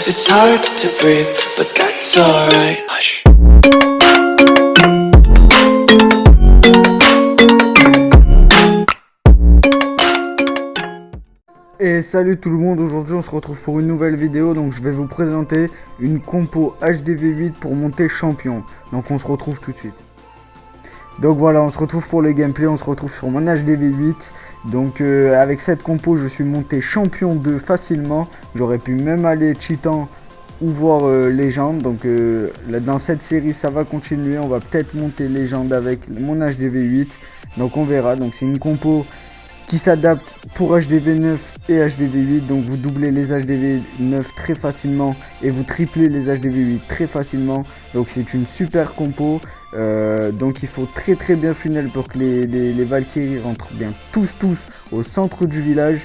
It's hard to breathe, but that's alright. Hush. Et salut tout le monde, aujourd'hui on se retrouve pour une nouvelle vidéo. Donc je vais vous présenter une compo HDV8 pour monter champion. Donc on se retrouve tout de suite. Donc voilà, on se retrouve pour le gameplay, on se retrouve sur mon HDV8. Donc avec cette compo je suis monté champion 2 facilement. J'aurais pu même aller cheatant ou voir légende. Donc là, dans cette série ça va continuer, on va peut-être monter légende avec mon HDV8. Donc on verra, donc c'est une compo qui s'adapte pour HDV9 et HDV8, donc vous doublez les HDV9 très facilement et vous triplez les HDV8 très facilement, donc c'est une super compo. Donc il faut très bien funnel pour que les Valkyries rentrent bien tous au centre du village.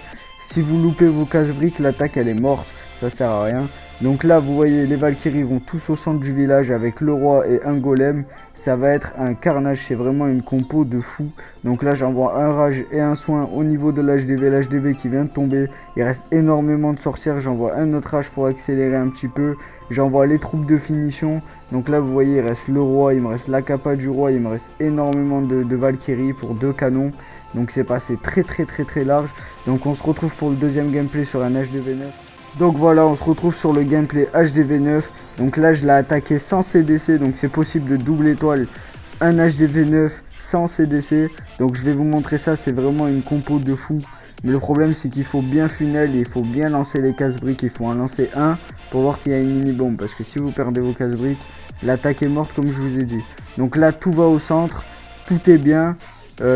Si vous loupez vos casse-briques, l'attaque elle est morte, ça sert à rien. Donc là vous voyez les Valkyries vont tous au centre du village avec le roi et un golem. Ça va être un carnage, c'est vraiment une compo de fou. Donc là j'envoie un rage et un soin au niveau de l'HDV qui vient de tomber. Il reste énormément de sorcières, j'envoie un autre rage pour accélérer un petit peu. J'envoie les troupes de finition. Donc là vous voyez il reste le roi, il me reste la capa du roi, il me reste énormément de Valkyries pour 2 canons. Donc c'est passé très large. Donc on se retrouve pour le deuxième gameplay sur un HDV9. Donc voilà, on se retrouve sur le gameplay HDV9. Donc là je l'ai attaqué sans CDC, donc c'est possible de double étoile un HDV9 sans CDC. Donc je vais vous montrer ça, c'est vraiment une compo de fou. Mais le problème c'est qu'il faut bien funnel et il faut bien lancer les casse-briques. Il faut en lancer un pour voir s'il y a une mini-bombe. Parce que si vous perdez vos casse-briques, l'attaque est morte comme je vous ai dit. Donc là tout va au centre, tout est bien.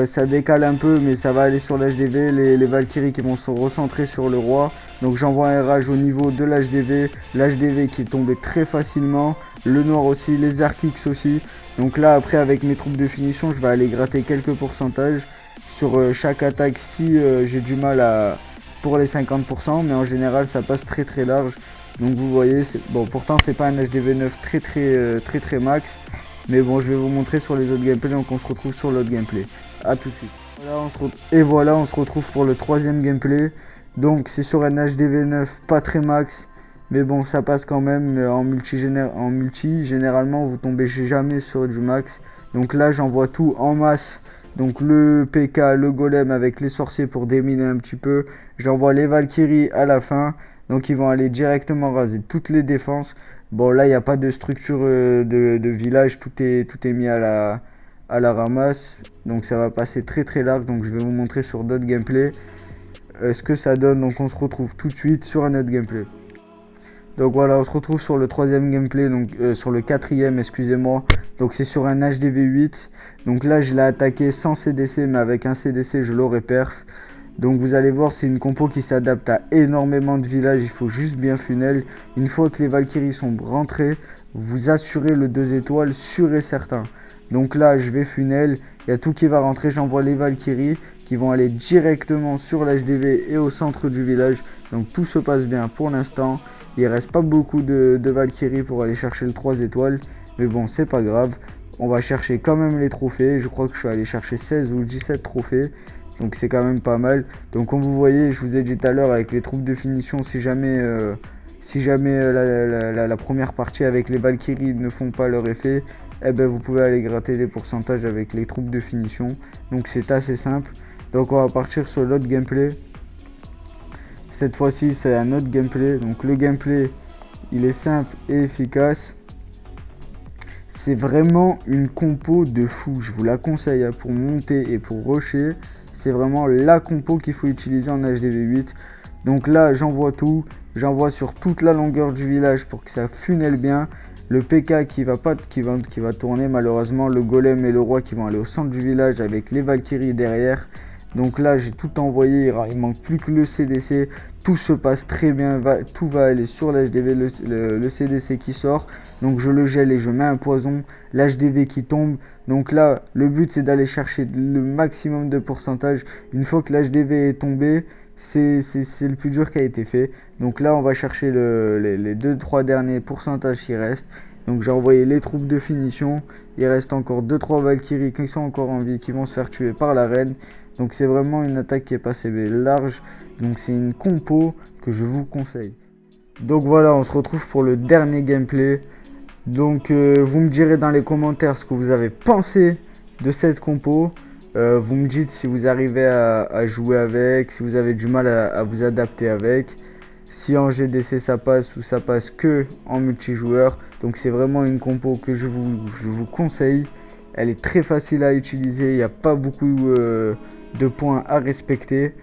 Ça décale un peu mais ça va aller sur l'HDV, les Valkyries qui vont se recentrer sur le roi. Donc j'envoie un rage au niveau de l'HDV qui est tombé très facilement, le noir aussi, les Archix aussi. Donc là après avec mes troupes de finition je vais aller gratter quelques pourcentages sur chaque attaque si j'ai du mal pour les 50%, mais en général ça passe très large. Donc vous voyez, bon pourtant c'est pas un HDV9 très max. Mais bon, je vais vous montrer sur les autres gameplays, donc on se retrouve sur l'autre gameplay. A tout de suite. Voilà, on se retrouve pour le troisième gameplay. Donc c'est sur un HDV9 pas très max. Mais bon, ça passe quand même. En multi, généralement, vous tombez jamais sur du max. Donc là, j'envoie tout en masse. Donc le PK, le golem avec les sorciers pour déminer un petit peu. J'envoie les Valkyries à la fin. Donc ils vont aller directement raser toutes les défenses. Bon là il n'y a pas de structure de village, tout est mis à la ramasse. Donc ça va passer très large. Donc je vais vous montrer sur d'autres gameplays ce que ça donne. Donc on se retrouve tout de suite sur un autre gameplay. Donc voilà, on se retrouve sur le troisième gameplay, donc sur le quatrième, excusez-moi. Donc c'est sur un HDV8. Donc là je l'ai attaqué sans CDC, mais avec un CDC je l'aurais perf. Donc vous allez voir, c'est une compo qui s'adapte à énormément de villages, il faut juste bien funnel. Une fois que les Valkyries sont rentrées, vous assurez le 2 étoiles sûr et certain. Donc là je vais funnel, il y a tout qui va rentrer, j'envoie les Valkyries qui vont aller directement sur l'HDV et au centre du village. Donc tout se passe bien pour l'instant. Il reste pas beaucoup de Valkyries pour aller chercher le 3 étoiles. Mais bon, c'est pas grave. On va chercher quand même les trophées. Je crois que je suis allé chercher 16 ou 17 trophées. Donc c'est quand même pas mal. Donc comme vous voyez, je vous ai dit tout à l'heure avec les troupes de finition, si jamais la première partie avec les Valkyries ne font pas leur effet, eh ben vous pouvez aller gratter des pourcentages avec les troupes de finition. Donc c'est assez simple. Donc on va partir sur l'autre gameplay. Cette fois-ci c'est un autre gameplay. Donc le gameplay il est simple et efficace. C'est vraiment une compo de fou. Je vous la conseille hein, pour monter et pour rusher. C'est vraiment la compo qu'il faut utiliser en HDV8. Donc là j'envoie tout. J'envoie sur toute la longueur du village pour que ça funnel bien. Le PK qui va tourner malheureusement. Le golem et le roi qui vont aller au centre du village avec les Valkyries derrière. Donc là j'ai tout envoyé, il manque plus que le CDC, tout se passe très bien, tout va aller sur l'HDV, le CDC qui sort, donc je le gèle et je mets un poison, l'HDV qui tombe. Donc là le but c'est d'aller chercher le maximum de pourcentage. Une fois que l'HDV est tombé, c'est le plus dur qui a été fait. Donc là on va chercher les 2-3 derniers pourcentages qui restent. Donc j'ai envoyé les troupes de finition. Il reste encore 2-3 Valkyries qui sont encore en vie, qui vont se faire tuer par la reine. Donc c'est vraiment une attaque qui est passée large. Donc c'est une compo que je vous conseille. Donc voilà, on se retrouve pour le dernier gameplay. Donc vous me direz dans les commentaires ce que vous avez pensé de cette compo. Vous me dites si vous arrivez à jouer avec, si vous avez du mal à vous adapter avec. Si en GDC ça passe ou ça passe que en multijoueur. Donc c'est vraiment une compo que je vous conseille. Elle est très facile à utiliser, il n'y a pas beaucoup de points à respecter.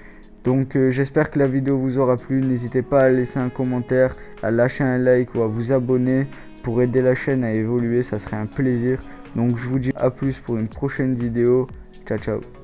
Donc j'espère que la vidéo vous aura plu. N'hésitez pas à laisser un commentaire, à lâcher un like ou à vous abonner pour aider la chaîne à évoluer, ça serait un plaisir. Donc je vous dis à plus pour une prochaine vidéo. Ciao ciao.